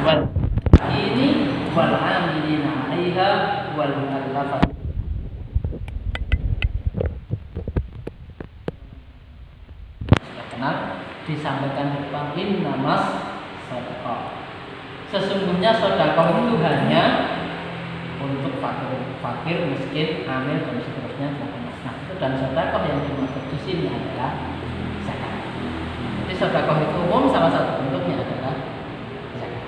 wal ini wal amilina 'alaiha wal mu'allafat. Sudah kenal, disampaikan di depan innamas shadaqah. Sesungguhnya sedekah itu hanya untuk fakir, miskin, amil dan seterusnya. Nah, itu dan sedekah yang dimaksud di sini adalah zakat. Jadi sedekah itu umum, salah satu bentuknya adalah zakat.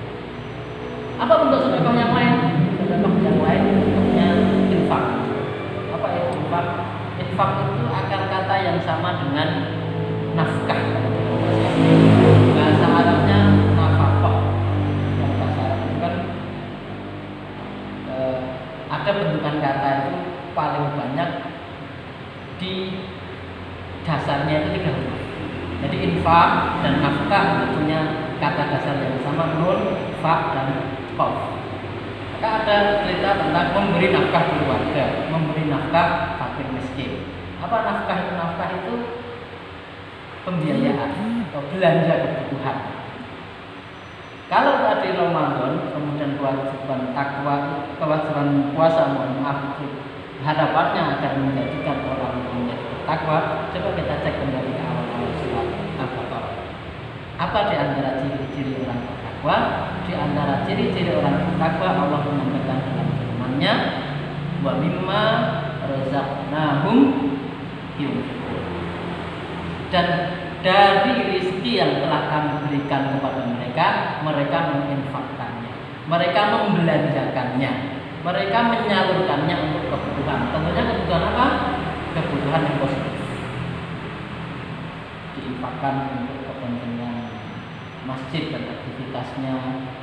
Apa bentuk sedekah yang lain? Sedekah yang lain bentuknya infak. Apa itu infak? Infak itu akar kata yang sama dengan nafkah. Bahasa Arabnya nafkah. Yang bahasa Arab itu kan ada bentukan kata itu paling banyak di dasarnya itu 3 huruf. Jadi infak dan nafkah itu punya kata dasar yang sama, nun, fa dan qaf. Maka ada cerita tentang memberi nafkah keluarga, memberi nafkah fakir miskin. Apa nafkah itu? Nafkah itu pembiayaan atau belanja kebutuhan. Kalau tadi Ramadan, kemudian kewajiban takwa, kewajiban puasa, mohon maaf, harapannya agar menjadikan orang menjadi bertakwa. Coba kita cek kembali ke awal-awal surat Al-Baqarah. Apa di antara ciri-ciri orang bertakwa? Di antara ciri-ciri orang bertakwa Allah menyampaikan dalam firman-Nya, wa mimma razaqnahum yunfiqun. Dan dari rizki yang telah kami berikan kepada mereka, mereka menginfakkannya, mereka membelanjakannya, mereka menyalurkannya untuk kebutuhan. Tentunya kebutuhan apa? Kebutuhan yang positif. Diinfakkan untuk kepentingan masjid dan aktivitasnya,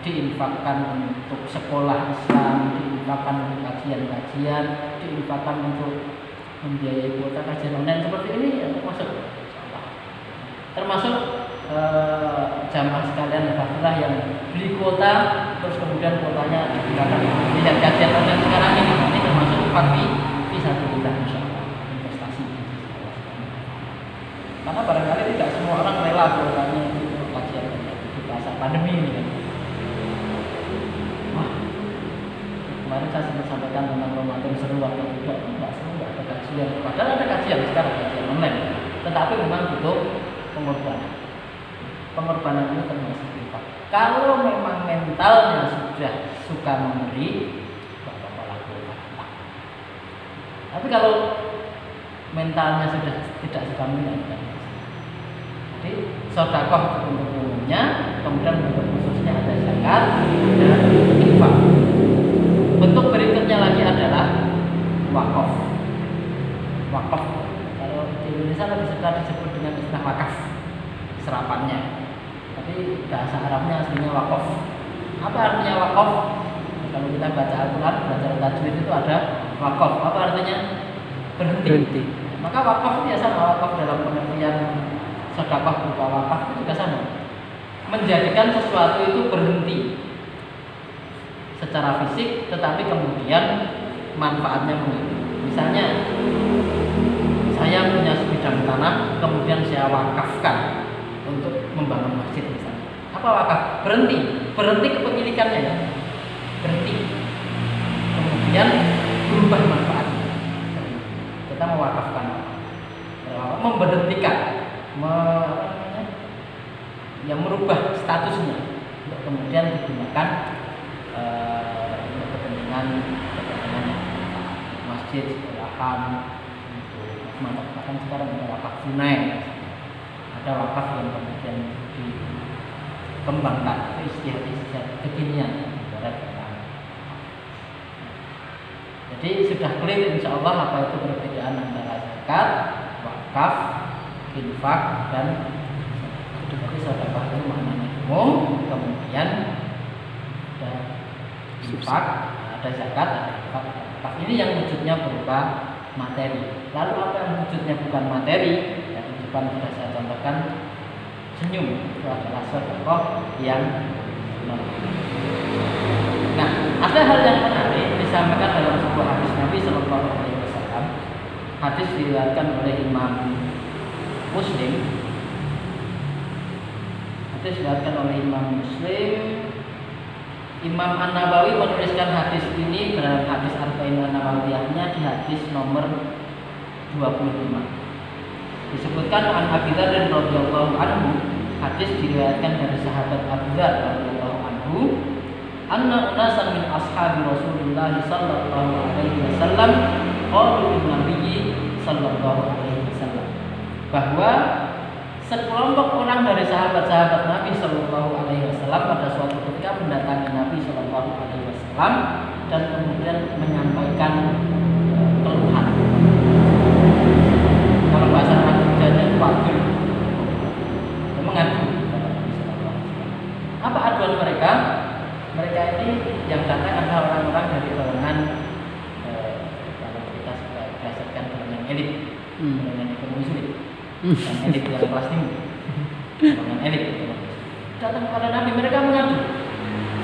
diinfakkan untuk sekolah Islam, diinfakkan untuk kajian-kajian, diinfakkan untuk membiayai kuota kajian online seperti ini, ya, termasuk jamaah sekalian alhamdulillah yang beli kuota terus kemudian kuotanya digunakan tidak kajian online sekarang ini termasuk fi sabilillah, insyaallah investasi. Karena barangkali tidak semua orang rela kuotanya untuk kajian di masa pandemi ini kan. Wah, kemarin saya sempat sampaikan tentang Ramadan seru atau tidak, enggak seru, enggak ada kajian. Padahal ada kajian sekarang, kajian online, tetapi memang butuh pengorbanan itu termasuk infak. Kalau memang mentalnya sudah suka memberi, bapak lakukan. Tapi kalau mentalnya sudah tidak suka memberi, jadi sedekah untuk umumnya, kemudian untuk khususnya ada zakat, ada infak. Bentuk berikutnya lagi adalah wakaf. Wakaf kalau di Indonesia lebih suka disebut dengan istilah wakaf, serapannya. Tapi bahasa Arabnya aslinya wakaf. Apa artinya wakaf? Kalau kita baca Al-Quran, belajar tajwid itu ada wakaf. Apa artinya? Berhenti. Maka wakaf itu ya sama, wakaf dalam pengertian sedekah berupa wakaf itu juga sama. Menjadikan sesuatu itu berhenti secara fisik, tetapi kemudian manfaatnya mengalir. Misalnya, saya punya sebidang tanah, kemudian saya wakafkan untuk membangun masjid misalnya. Apa wakaf? Berhenti kepemilikannya ya. Berhenti. Kemudian berubah manfaatnya. Kita mewakafkan, memberhentikan, merubah statusnya untuk kemudian digunakan untuk kepentingan masjid, sekolahan, bahkan sekarang ada wakaf tunai, ada wakaf yang kemudian dikembangkan istilah kekinian ibarat kata. Jadi sudah clear insya Allah apa itu perbedaan antara zakat, wakaf, infak dan jadi sedekah itu maknanya umum, kemudian ada infak, ada zakat, ada infak. Ini yang wujudnya berupa materi. Lalu apa yang wujudnya bukan materi? Yang di depan sudah saya contohkan, senyum itu adalah sedekah yang non. Nah, ada hal yang menarik disampaikan dalam sebuah hadis Nabi Sallallahu Alaihi Wasallam. Hadis diriwayatkan oleh Imam Muslim. Hadis diriwayatkan oleh Imam Muslim Imam An-Nawawi menuliskan hadis ini dalam hadis Arba'in An-Nawawiyahnya di hadis nomor 25. Disebutkan an Abi Dzar radhiyallahu anhu, hadis diriwayatkan dari sahabat Abu Dzar radhiyallahu anhu, anna unasan min ashabi Rasulillah sallallahu alaihi wasallam qalu lin nabiyyi sallallahu alaihi wasallam, bahwa sekelompok orang dari sahabat-sahabat Nabi Shallallahu Alaihi Wasallam pada suatu ketika mendatangi Nabi Shallallahu Alaihi Wasallam dan kemudian menyampaikan keluhan. Kalau bahasa Arab itu wadul, mengadu kepada Nabi Shallallahu Alaihi Wasallam. Apa aduan mereka? Mereka ini yang datang adalah orang-orang dari kalangan kalau kita sudah berdasarkan kalangan elit, kalangan ekonomi sulit. Dan elit yang kelas tinggi, dengan elit datang kepada Nabi, mereka mengadu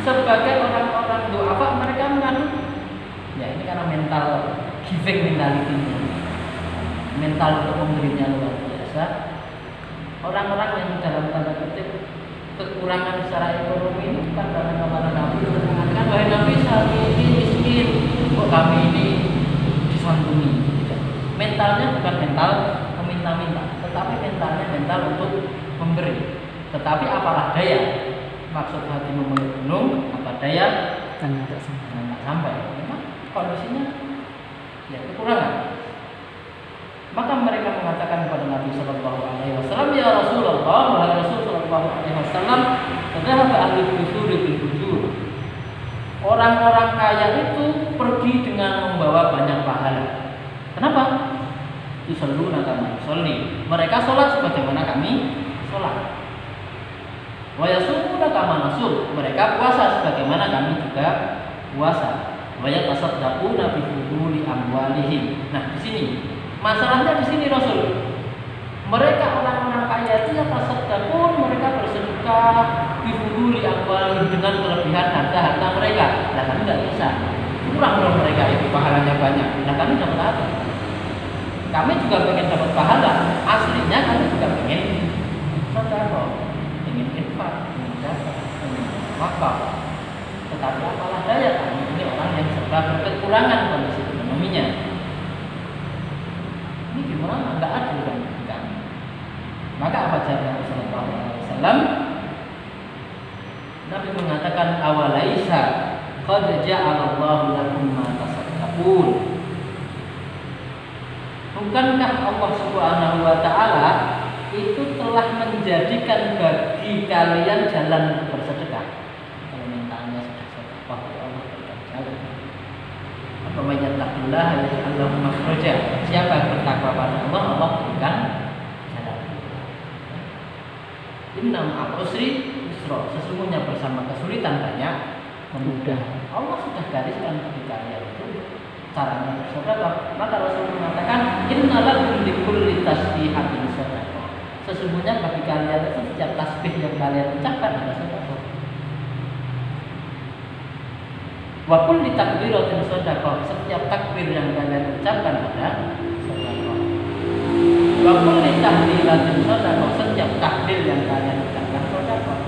sebagai orang-orang du'afa, mereka mengadu. Ya ini karena mental giving mentality-nya, mental untuk memberinya luar biasa. Orang-orang yang dalam tanda kutip kekurangan secara ekonomi ini bukan karena kepada Nabi untuk mengatakan wahai Nabi kami ini miskin, kok kami ini disantuni. Tidak. Mentalnya bukan mental meminta-minta, tetapi mentalnya mental untuk memberi. Tetapi apalah daya, maksud hati memeluk gunung, apa daya Tanah tak sampai. Memang kondisinya ya kekurangan. Maka mereka mengatakan kepada Nabi Shallallahu Alaihi Wasallam, ya Rasulullah, wahai Rasul Shallallahu Alaihi Wasallam, kata ahli bujur bil bujur. Orang-orang kaya itu pergi dengan membawa banyak pahala. Kenapa? Yusalluna kama yusalli. Mereka sholat sebagaimana kami sholat. Wa yasumuna kama nasum. Mereka puasa sebagaimana kami juga puasa. Wa yatasaddaquna bi fuduli amwalihim. Nah, di sini masalahnya di sini Rasul. Mereka orang-orang kaya itu yatasaddaqun, mereka bersedekah bi fuduli amwalihim dengan kelebihan harta-harta mereka. Nah, kami enggak bisa. Kurang dong mereka itu pahalanya banyak. Nah, kami dapat apa? Kami juga pengen dapat pahala. Aslinya kami juga pengen sedekah, ingin infak, ingin zakat, ingin wakaf. Tetapi apalah daya, kami ini orang yang serba berkekurangan kondisi ekonominya. Ini gimana? Enggak adil kan? Kami. Maka apa jawab Nabi Sallallahu Alaihi Wasallam? Nabi mengatakan awalaisa qad ja'alallahu lakum ma tasaddaqun. Bukankah Allah Subhanahu wa taala itu telah menjadikan bagi kalian jalan bersedekah? Kalau mentalnya sudah sedekah, Allah berikan jalan. Apa yattaqillah yaj'al lahu makhraja. Siapa yang bertakwa pada Allah, Allah berikan jalan. Inna ma'al usri yusra. Sesungguhnya bersama kesulitan banyak kemudahan. Allah sudah gariskan bagi kalian itu caranya bersedekah. Maka Rasul mengatakan innalakum likulli tasbihatin sadaqah. Sesungguhnya bagi kalian itu setiap tasbih yang kalian ucapkan ada sedekah. Wa kulli takbiratin sadaqah. Setiap takbir yang kalian ucapkan ada sedekah. Wa kulli tahlilatin sadaqah. Setiap takbir yang kalian ucapkan sedekah.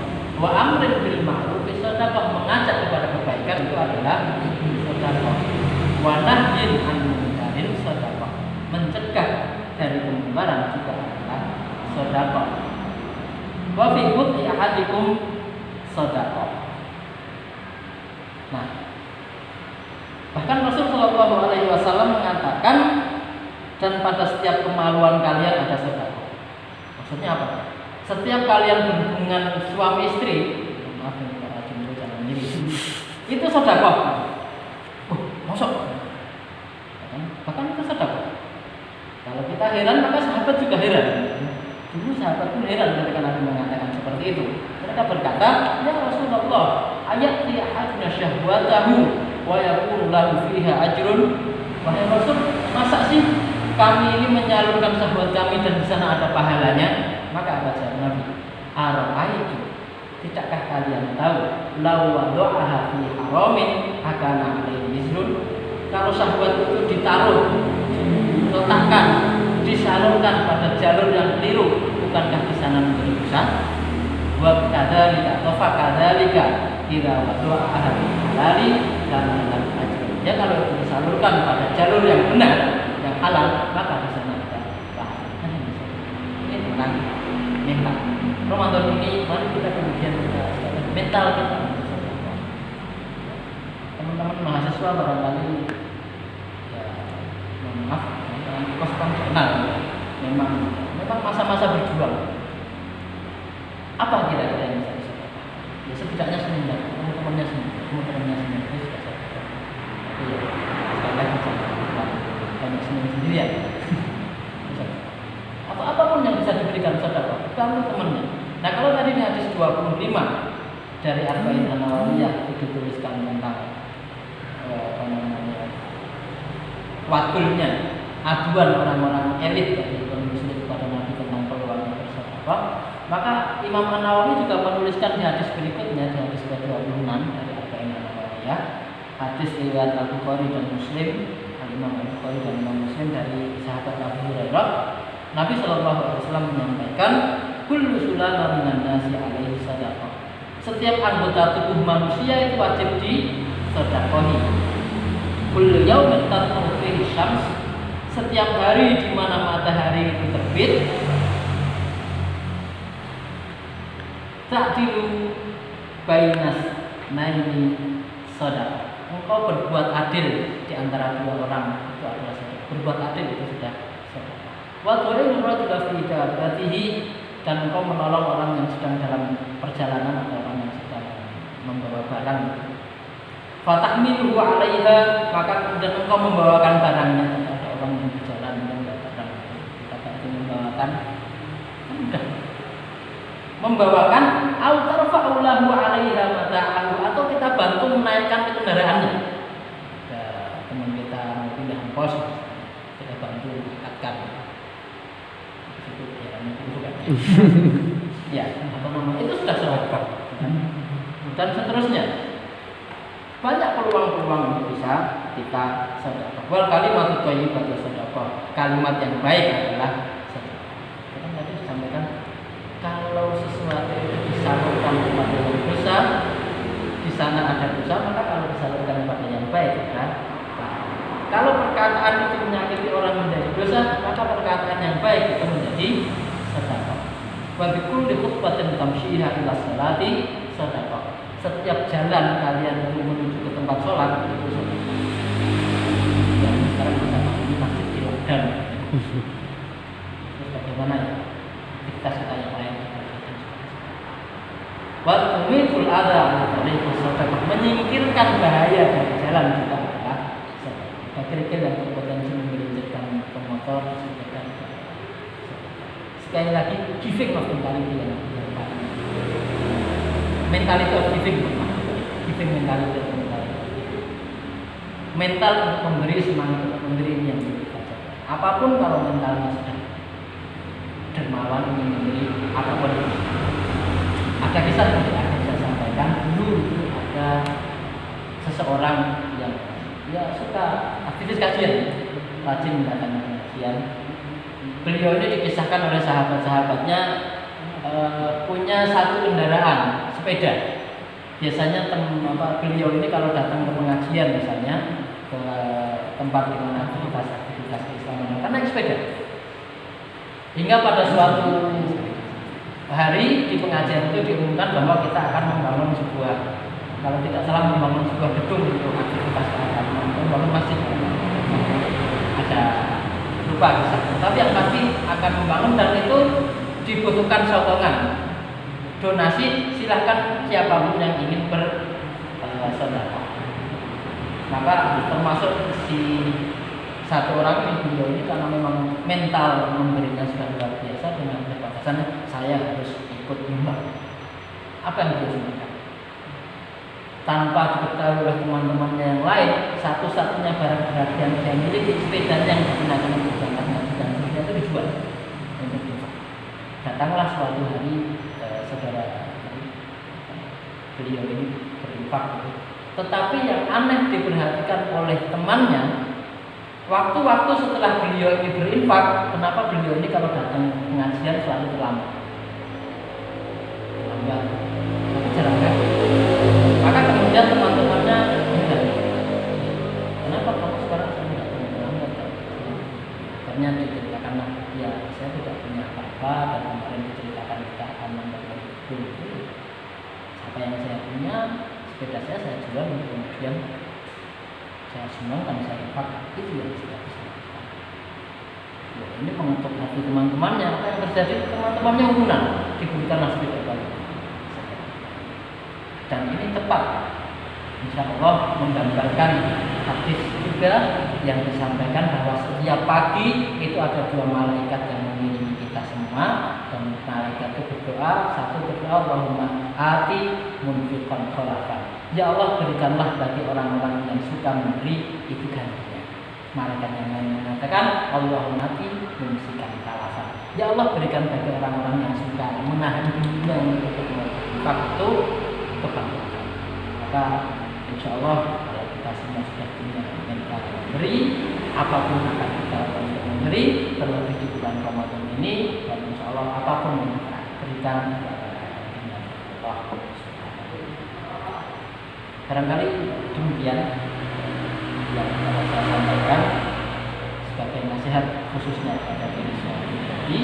Wa amrin bil ma'ruf sadaqah. Mengajak kepada kebaikan itu adalah sedekah. Wa nahyin 'anil munkarin sedekah. Mencegah dari kemungkaran juga adalah sedekah. Wa fi buti ahadikum sedekah. Nah, bahkan Rasul Shallallahu Alaihi Wasallam mengatakan dan pada setiap kemaluan kalian ada sedekah. Maksudnya apa? Setiap kalian berhubungan suami istri, maaf ini para jumlah jangan diri, itu sedekah. Masuk. Bahkan itu sedekah. Kalau kita heran maka sahabat juga heran. Dulu sahabat pun heran ketika Nabi mengatakan seperti itu. Mereka berkata, ya Rasulullah, ayati ahadna syahwatahu wa yakunu lahu fiha ajrun. Wahai Rasul, masa sih kami ini menyalurkan syahwat kami dan di sana ada pahalanya? Maka apa jawab Nabi? Ara'aitu, tidakkah kalian tahu law wada'aha fi haramin akana alaihi wizrun? Kalau syahwat itu ditaruh, diletakkan, disalurkan pada jalur yang keliru, bukankah di sana menjadi dosa? Wa kadzalika, wa fakadzalika ila wa ahli halali dan dalam ajr. Ya kalau itu disalurkan pada jalur yang benar, yang halal, maka di sana ada pahalanya. Ini tentang mental. Ramadan ini mari kita kemudian mental kita. Teman-teman mahasiswa barangkali ya maaf konvensional memang masa-masa berjuang. Apa kira-kira yang bisa disampaikan? Ya setidaknya seminggu, teman-temannya seminggu itu sudah saya katakan. Tapi ya sekali lagi banyak seminggu sendirian. Apapun yang bisa diberikan sedekah, kamu temannya. Nah kalau tadi di hadis 25 dari Arba'in An-Nawawiyah itu dituliskan tentang wakilnya aduan orang-orang elit dari kaum muslim kepada Nabi tentang peluangnya bersedekah, maka Imam An-Nawawi juga menuliskan di hadis berikutnya, di hadis ke-26 dari Arba'in An-Nawawiyah, hadis riwayat Al-Bukhari dan Muslim, Imam Al-Bukhari dan Imam Muslim dari sahabat Abu Hurairah, Nabi SAW menyampaikan, kullu sulama minan nasi alaihi sadaqah. Setiap anggota tubuh manusia itu wajib disedekahi. Kullu yaumin tatlu'u fihi syams. Setiap hari di mana matahari itu terbit, ta'dilu bainas naini sadaqah. Engkau berbuat adil di antara dua orang, itu adalah sedekah. Berbuat adil itu sudah sedekah. Wa tu'inu rajula fi dabatihi, dan engkau menolong orang yang sedang dalam perjalanan atau orang yang sedang membawa barang. Fatahmiluhu 'alaiha, maka kemudian engkau membawakan barangnya. Ada orang yang berjalan dan barang, kita berarti membawakan au tarfa'u lahu 'alaiha mata'ahu, atau kita bantu menaikkan kendaraannya. Ada teman kita mau pindahan pos, kita bantu angkatkan. Itu ya, apa namanya? Itu sudah sedekah. Dan seterusnya. Banyak peluang-peluang untuk bisa kita sedekah. Wal kalimatu thayyibatu sedekah. Kalimat yang baik adalah sedekah. Kita tadi disampaikan kalau sesuatu itu disalurkan kepada yang dosa, di sana ada dosa, maka kalau disalurkan kepada yang baik ada pahala. Kalau perkataan itu menyakiti orang menjadi dosa, maka perkataan yang baik itu menjadi sedekah. Wa bikulli khutbatin tamshiha ila salati sedekah. Setiap jalan kalian itu menuju ke tempat sholat itu sedekah. Ya, sekarang bersama ini masjid di lockdown. Terus bagaimana ya? Aktivitas kita yang lain. Wa tumikul adha dari sedekah, menyingkirkan bahaya dari jalan kita adalah sedekah. Kira-kira yang berpotensi memberikan pemotor sedekah. Sekali lagi, giving of mentality yang paling mentality of giving mentality of mental untuk memberi, semangat untuk memberi, ini yang kita jaga. Apapun kalau mentalnya sudah dermawan ingin memberi, apapun itu. Ada kisah yang saya sampaikan dulu, ada seseorang yang suka aktivis kajian, rajin mendatangi kajian. Beliau ini dikisahkan oleh sahabat-sahabatnya punya satu kendaraan sepeda. Biasanya beliau ini kalau datang ke pengajian misalnya ke tempat di mana aktivitas keislaman, karena naik sepeda. Hingga pada suatu hari di pengajian itu diumumkan bahwa kita akan membangun sebuah, kalau tidak salah membangun sebuah gedung untuk aktivitas keagamaan, membangun masjid. Ada lupa kisah, tapi yang pasti akan membangun, dan itu dibutuhkan sokongan donasi. Silahkan siapapun yang ingin bersedekah. Maka termasuk si satu orang ini, beliau ini karena memang mental memberinya sudah luar biasa, dengan keterbatasannya saya harus ikut nyumbang. Apa yang beliau sampaikan? Tanpa diketahui oleh teman-temannya yang lain, satu-satunya barang berharga yang dia miliki, sepedanya yang digunakan untuk berangkat haji dan seterusnya itu dijual. Datanglah suatu hari saudara beliau ini berinfak. Tetapi yang aneh diperhatikan oleh temannya, waktu-waktu setelah beliau ini berinfak, kenapa beliau ini kalau datang pengajian selalu terlambat? Terlambat, jarang kan? punya sepeda saya jual untuk kemudian saya sumbangkan, saya infak. Itu yang saya bisa lakukan. Ya, ini mengetuk hati teman-temannya. Apa yang terjadi? Teman-temannya hubungan diberikanlah sepeda baru. Dan ini tepat, insya Allah menggambarkan hadis juga yang disampaikan bahwa setiap pagi itu ada 2 malaikat yang mengiringi kita semua, dan malaikat itu berdoa, satu berdoa Allahumma ati munfiqan khalafa, ya Allah berikanlah bagi orang-orang yang suka memberi itu gantinya. Malaikat yang lain mengatakan Allahumma ati mumsikan khalafa, ya Allah berikan bagi orang-orang yang suka menahan dirinya untuk infak itu kebanyakan. Maka insya Allah kalau kita semua sudah punya mental memberi, apapun akan kita untuk memberi, terlebih di bulan Ramadan ini, dan insya Allah apapun yang kita berikan dengan Allah. Barangkali demikian yang dapat saya sampaikan sebagai nasihat khususnya pada diri saya pribadi,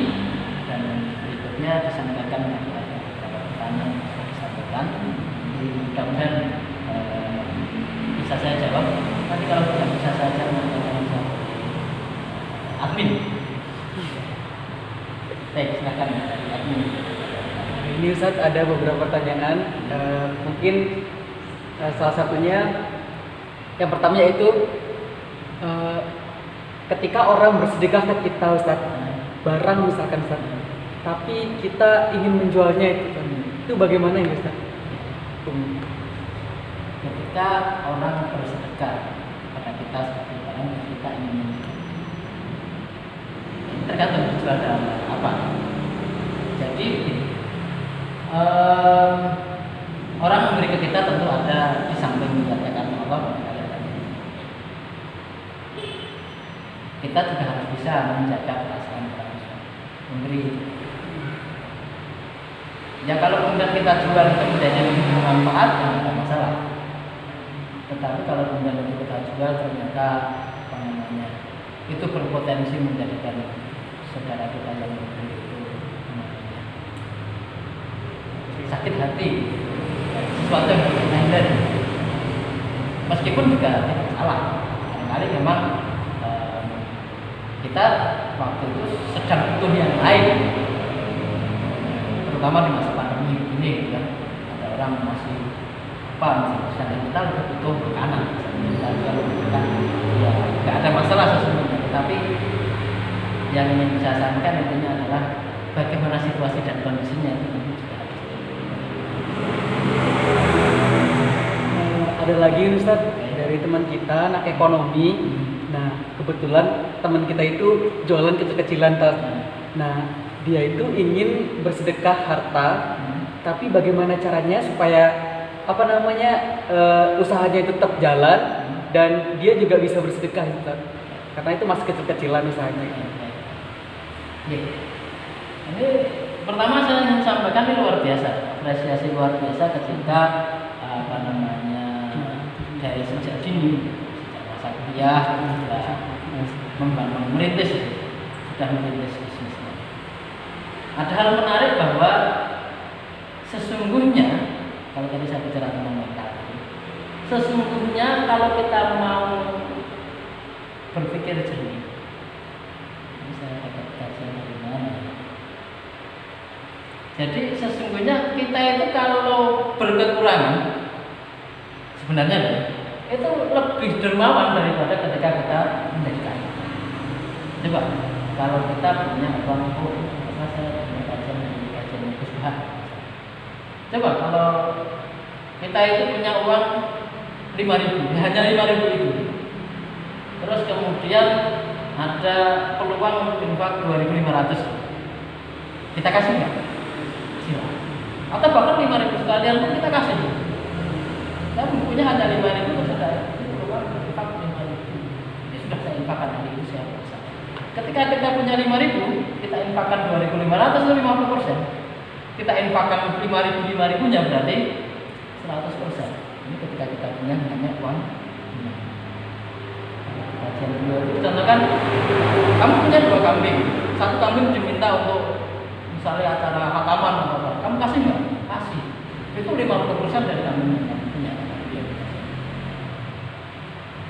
dan berikutnya disampaikan nanti ada beberapa pertanyaan yang saya sampaikan. Mudah-mudahan bisa saya jawab. Nanti kalau tidak bisa saya jawab, nanti admin. Baik, silakan admin. Ini Ustaz ada beberapa pertanyaan. Mungkin salah satunya yang pertama yaitu ketika orang bersedekah ke kita Ustaz, barang misalkan Ustaz, tapi kita ingin menjualnya itu bagaimana ya Ustaz? Ketika orang bersedekah pada kita seperti barang yang kita ingin menjual, tergantung dijual dalam apa. Jadi orang memberi ke kita tentu ada di samping menyatakan Allah barangkali ada. Kita juga harus bisa menjaga perasaan orang yang memberi. Ya kalau kemudian kita jual kemudian yang bermanfaat, ya tidak masalah. Tetapi kalau kemudian kita jual ternyata apa namanya itu berpotensi menjadikan saudara kita yang memberi itu namanya sakit hati, sesuatu yang berbeda. Meskipun juga tidak salah, barangkali memang kita waktu itu sedang butuh yang lain. Terutama di masa pandemi ini, kan ada orang masih sedangkan kita lebih butuh makanan. Kita kalau bukan, ya nggak ada masalah sesungguhnya. Tetapi yang ingin saya sampaikan intinya adalah bagaimana situasi dan kondisinya itu juga harus. Ada lagi Ustaz dari teman kita anak ekonomi. Nah kebetulan teman kita itu jualan kecil-kecilan Ustaz. Nah dia itu ingin bersedekah harta, tapi bagaimana caranya supaya usahanya itu tetap jalan dan dia juga bisa bersedekah itu, karena itu masih kecil-kecilan usahanya. Ya. Ini pertama saya ingin sampaikan ini luar biasa, apresiasi luar biasa ketika dari sejak dini, sejak masa kuliah sudah merintis bisnisnya. Ada hal menarik bahwa sesungguhnya kalau tadi saya bicara tentang mental, sesungguhnya kalau kita mau berpikir jernih, ini saya dapat kajian dari mana? Jadi sesungguhnya kita itu kalau berkekurangan sebenarnya itu lebih dermawan daripada ketika kita menjadi kaya. Coba kalau kita punya uang saya punya kajian usaha. Coba kalau kita itu punya uang 5.000, hanya 5.000 itu. Terus kemudian ada peluang untuk infak 2.500. Kita kasih nggak? Silakan. Atau bahkan 5.000 sekalian pun kita kasih. Saya punya hanya 5.000 itu sudah peluang infak 5.000. Ini sudah saya infakkan hari itu saya rasa. Ketika kita punya 5.000, kita infakkan 2.500 itu 50%. Kita infakkan 5.000 nya berarti 100%. Ini ketika kita punya hanya uang. Kajian dua itu contohkan, kamu punya 2 kambing, 1 kambing diminta untuk misalnya acara khataman atau apa, kamu kasih nggak? Kasih. itu 50% dari kambing yang punya.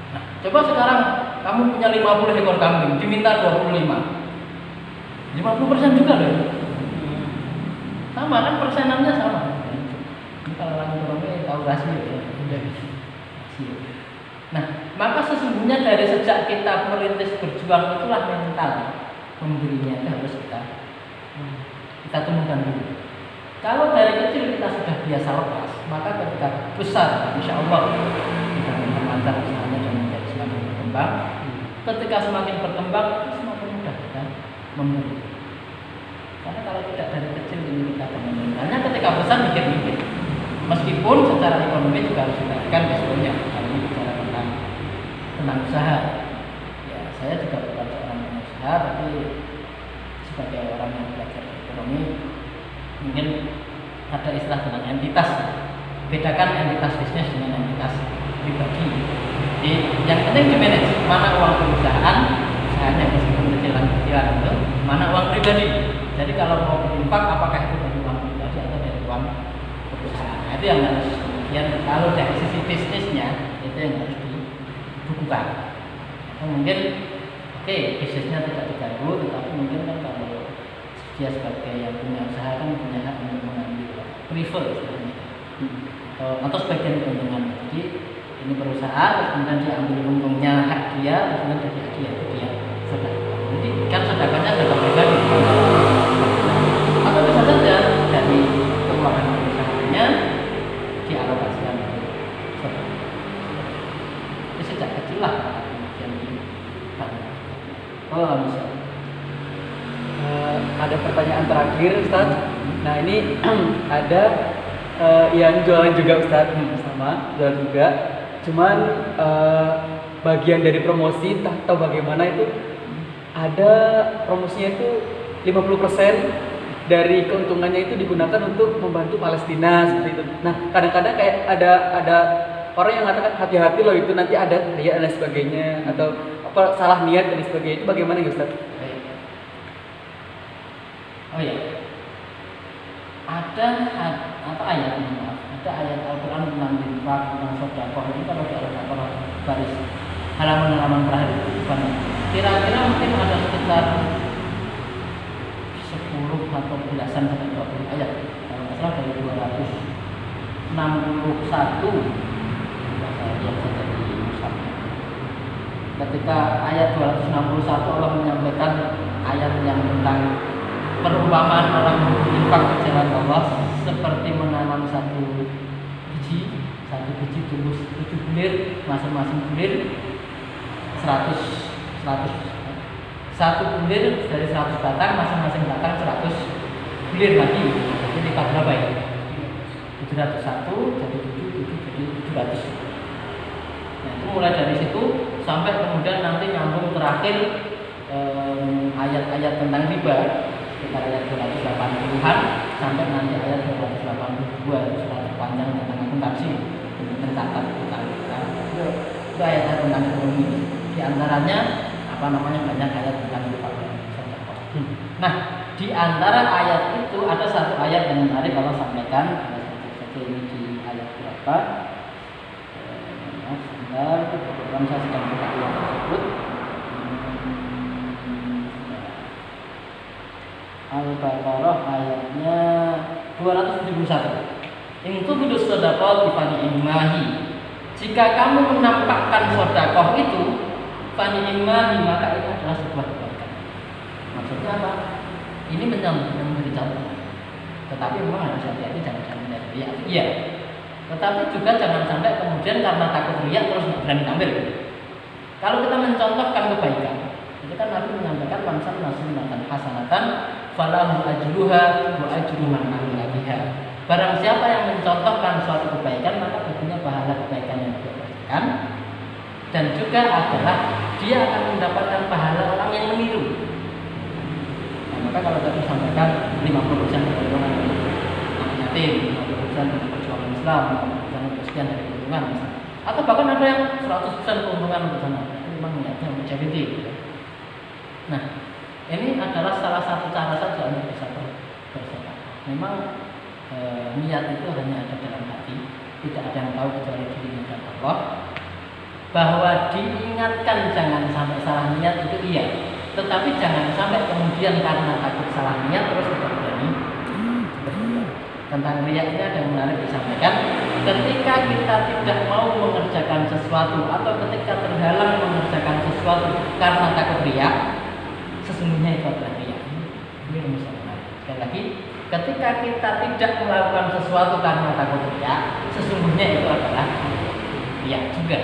Nah, coba sekarang kamu punya 50 ekor kambing, diminta 25. 50% juga loh. Sama kan, persenannya sama. Ini kalau orang ekonomi tahu rasio ya, udah rasio. Nah, maka sesungguhnya dari sejak kita merintis berjuang itulah mental memberinya itu harus kita temukan dulu. Kalau dari kecil kita sudah biasa lepas, maka ketika besar, insya Allah kita memperlancar usahanya dan menjadi semakin berkembang. Ketika semakin berkembang, itu semakin mudah kita memberi. Karena kalau tidak dari kecil ini kita akan mentalnya, ketika besar mikir-mikir. Meskipun secara ekonomi juga harus diperhatikan resikonya. Kalau ini bicara tentang usaha, ya saya juga bukan seorang pengusaha, tapi sebagai orang yang belajar ekonomi, mungkin ada istilah tentang entitas. Bedakan entitas bisnis dengan entitas pribadi. Jadi yang penting di manage mana uang perusahaan, usahanya meskipun kecilan-kecilan itu, mana uang pribadi. Jadi kalau mau berinfak, apakah itu dari uang pribadi atau dari uang perusahaan? Nah, itu yang harus kemudian kalau dari sisi bisnisnya itu yang harus dibukukan. Atau mungkin oke, bisnisnya tidak diganggu, tetapi mungkin kan kalau dia sebagai yang punya usaha kan punya hak untuk mengambil prefer istilahnya, atau sebagian keuntungan. Jadi ini perusahaan, terus kemudian dia ambil untungnya hak dia, terus kemudian dari hak dia itu dia sedekah. Jadi kan sedekahnya sedekah pribadi. Atau bisa saja dari keuangan perusahaannya dialokasikan untuk sedekah. Itu sejak kecil lah kemudian dibangun. Oh bisa. Ada pertanyaan terakhir, Ustaz. Nah ini ada yang jualan juga, Ustaz, sama jualan juga. Cuman bagian dari promosi entah atau bagaimana itu ada promosinya itu 50% dari keuntungannya itu digunakan untuk membantu Palestina seperti itu. Nah kadang-kadang kayak ada orang yang mengatakan hati-hati loh, itu nanti ada riya dan sebagainya, atau apa salah niat dan sebagainya. Itu bagaimana ya, Ustaz? Oh ya, ada ayat Al-Quran tentang infak, tentang sedekah. Ini kalau di Al-Baqarah baris halaman-halaman terakhir itu banyak. Kira-kira mungkin ada sekitar 10 atau belasan sampai 20 ayat. Kalau nggak salah dari 261 yang saja di Mushaf. Ketika ayat 261 Allah menyampaikan ayat yang tentang perumpamaan orang infak di jalan Allah seperti menanam satu biji tumbuh 7 bulir, masing-masing bulir 100 satu bulir dari 100 batang, masing-masing batang 100 bulir lagi. Jadi tingkat berapa ya? 701 jadi 7 jadi 700. Nah, itu mulai dari situ sampai kemudian nanti nyambung terakhir ayat-ayat tentang riba sekitar ayat 280-an sampai nanti ayat 282 surat terpanjang tentang akuntansi mencatat utang. Itu ayat tentang ekonomi. Di antaranya banyak ayat tentang infak dan sedekah. Nah, di antara ayat itu ada satu ayat yang menarik Allah sampaikan. Ini di ayat berapa? Sebentar, kebetulan saya sedang buka ayat tersebut. Al-Baqarah ayatnya 271. In tubdu shadaqati fa ni'mahi. Jika kamu menampakkan sedekah itu, fa ni'mahi, maka itu adalah sebuah kebaikan. Maksudnya apa? Ini memberi contoh. Tetapi memang harus hati-hati, jangan sampai riya. Iya. Tetapi juga jangan sampai kemudian karena takut riya terus nggak berani tampil. Kalau kita mencontohkan kebaikan, itu kan Nabi menyampaikan mansan nasunatan hasanatan falahu ajruha wa ajru man amila biha. Barang siapa yang mencontohkan suatu kebaikan, maka baginya pahala kebaikan yang dia kerjakan, dan juga adalah dia akan mendapatkan pahala orang yang meniru. Nah, maka kalau tadi sampaikan 50% perjuangan anak yatim, 50% perjuangan Islam, 50% sekian dari keuntungan, atau bahkan ada yang 100% keuntungan untuk sana. Itu memang niatnya untuk charity. Nah, ini adalah salah satu cara saja untuk bisa bersedekah. Memang niat itu hanya ada dalam hati, tidak ada yang tahu kecuali dirinya dan Allah. Bahwa diingatkan jangan sampai salah niat itu iya, tetapi jangan sampai kemudian karena takut salah niat terus tidak berani. Tentang riya ini ada yang menarik disampaikan. Ketika kita tidak mau mengerjakan sesuatu atau ketika terhalang mengerjakan sesuatu karena takut riya, sesungguhnya itu adalah riya. Ini rumus yang menarik. Sekali lagi, ketika kita tidak melakukan sesuatu karena takut riya, sesungguhnya itu adalah riya juga.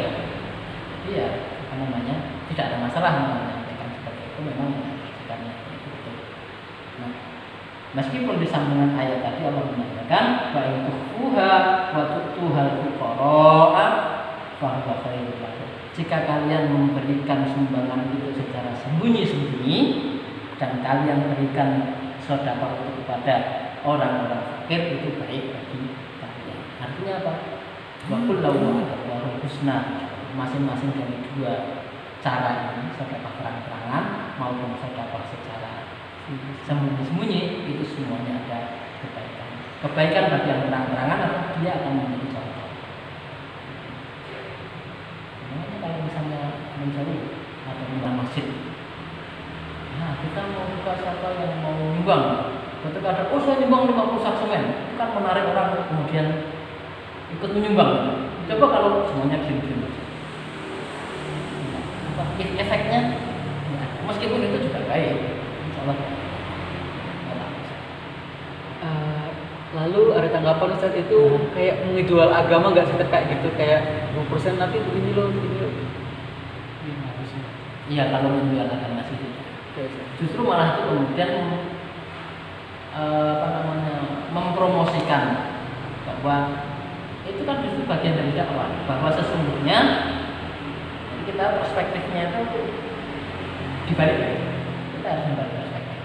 Jadi ya, tidak ada masalah menyampaikan seperti itu, memang karena itu betul. Nah, meskipun di sambungan ayat tadi Allah menyatakan wa in tukhfuha wa tu'tuhal fuqara fa huwa khairul lakum. Jika kalian memberikan sumbangan itu secara sembunyi-sembunyi dan kalian berikan sedekah itu kepada orang-orang fakir, itu baik bagi kalian. Artinya apa? Wa kullu wa'adallahu husna. Masing-masing dari dua cara ini, sedekah terang-terangan maupun sedekah secara sembunyi-sembunyi, itu semuanya ada kebaikan. Kebaikan bagi yang terang-terangan atau dia akan menjadi contoh. Makanya kalau misalnya mencari atau di masjid, nah kita mau buka siapa yang mau nyumbang, ketika ada saya nyumbang 50 sak semen, itu kan menarik orang kemudian ikut menyumbang. Coba kalau semuanya diam-diam aja, efeknya ya, meskipun itu juga baik, insyaallah. Lalu ada tanggapan Ustaz itu kayak menjual agama nggak sih kayak gitu, kayak 20% nanti begini loh, begini loh. Iya, kalau menjual agama sih justru malah itu kemudian mempromosikan bahwa itu kan justru bagian dari dakwah, bahwa sesungguhnya kita perspektifnya itu dibalik, kita harus membalik perspektif.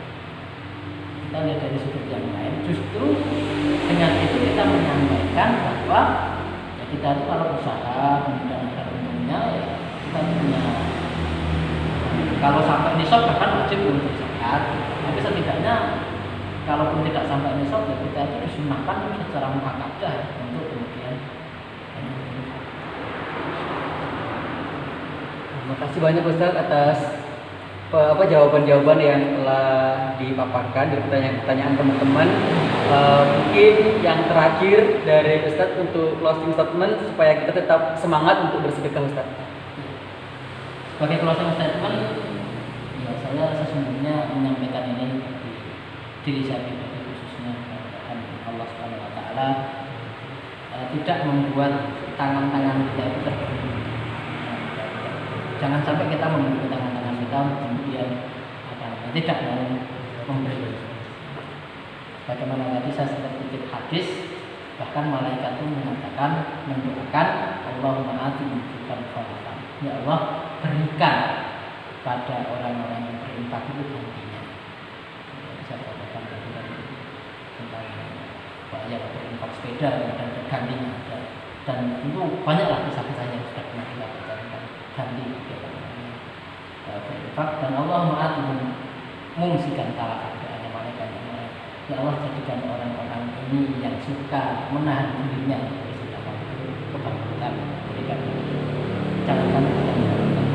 Kita lihat dari sudut yang lain. Justru dengan itu kita menyampaikan bahwa ya kita itu kalau usaha kemudian ada untungnya, ya kita punya. Kalau sampai nisab bahkan wajib untuk zakat. Tapi setidaknya kalaupun tidak sampai nisab, ya kita itu disunahkan secara muakkadah untuk kemudian. Terima kasih banyak Ustaz atas jawaban-jawaban yang telah dipaparkan dari pertanyaan-pertanyaan teman-teman. Mungkin yang terakhir dari Ustaz untuk closing statement supaya kita tetap semangat untuk bersedekah Ustaz. Sebagai closing statement, ya saya sesungguhnya menyampaikan ini bagi diri saya pribadi, khususnya Allah Subhanahu Wa Taala tidak membuat tangan-tangan kita itu terbelenggu. Jangan sampai kita memberi tangan-tangan kita kemudian tidak mau memberi. Bagaimana tadi saya sempat kutip hadis, bahkan malaikat itu mengatakan, mendoakan Allahumma ati munfiqan khalafan. Ya Allah, berikan pada orang-orang yang berinfak itu gantinya. Saya katakan tentang bahaya berinfak sepeda dan gantinya ada. Dan itu banyaklah kisah-kisah yang sudah pernah kita baca tentang ganti berinfak. Dan Allah mengungsikan talak doanya malaikat yang lain. Ya Allah, jadikan orang-orang ini yang suka menahan dirinya dari sedekah itu kebangkitan, berikan jangan sampai kita melakukan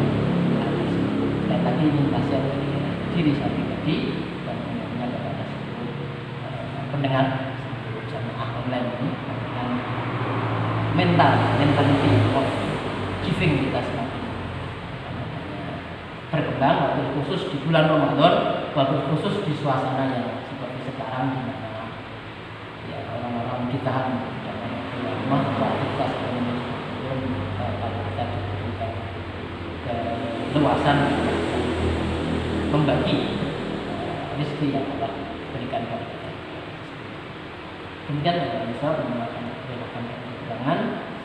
hal tersebut. Dan tadi ini nasihat dari diri saya pribadi dan umumnya kepada seluruh pendengar jamaah online ini, dengan mentality of giving kita semakin berkembang, waktu khusus di bulan Ramadan, waktu khusus di suasana yang seperti sekarang di mana ya orang-orang ditahan untuk tidak keluar rumah, aktivitas ekonomi belum kalau kita diberikan keluasan membagi rezeki yang Allah berikan kepada kita. Demikian ada Insya menggunakan relevan dan kekurangan.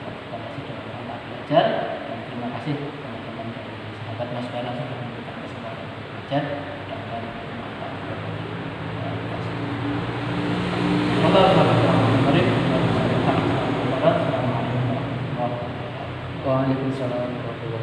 Kita masih dalam rangka belajar, dan terima kasih teman-teman dari sahabat Mas Bana sudah memberikan kesempatan untuk belajar dan bermanfaat bagi kita semua. Semoga Assalamualaikum warahmatullahi wabarakatuh. Waalaikumsalam warahmatullahi wabarakatuh.